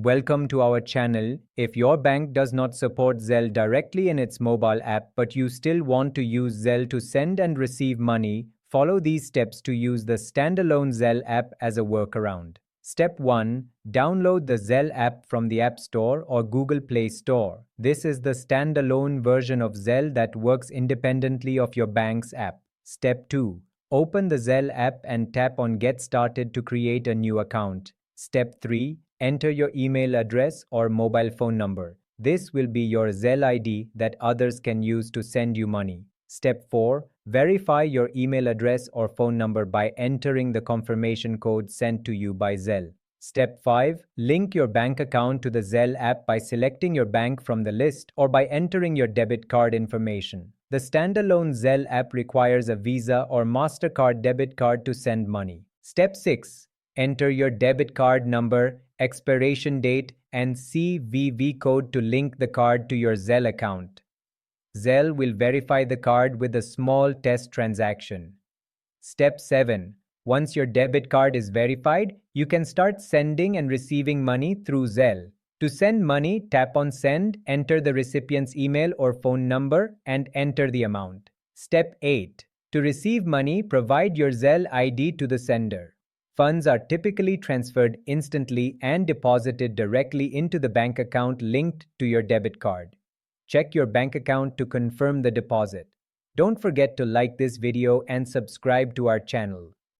welcome to our channel. If your bank does not support Zelle directly in its mobile app but you still want to use Zelle to send and receive money, follow these steps to use the standalone Zelle app as a workaround. Step 1. Download the Zelle app from the App Store or Google Play Store. This is the standalone version of Zelle that works independently of your bank's app. Step 2. Open the Zelle app and tap on Get Started to create a new account. Step 3. Enter your email address or mobile phone number. This will be your Zelle ID that others can use to send you money. Step 4. Verify your email address or phone number by entering the confirmation code sent to you by Zelle. Step 5. Link your bank account to the Zelle app by selecting your bank from the list or by entering your debit card information. The standalone Zelle app requires a Visa or MasterCard debit card to send money. Step 6. Enter your debit card number, expiration date, and CVV code to link the card to your Zelle account. Zelle will verify the card with a small test transaction. Step 7. Once your debit card is verified, you can start sending and receiving money through Zelle. To send money, tap on Send, enter the recipient's email or phone number, and enter the amount. Step 8. To receive money, provide your Zelle ID to the sender. Funds are typically transferred instantly and deposited directly into the bank account linked to your debit card. Check your bank account to confirm the deposit. Don't forget to like this video and subscribe to our channel.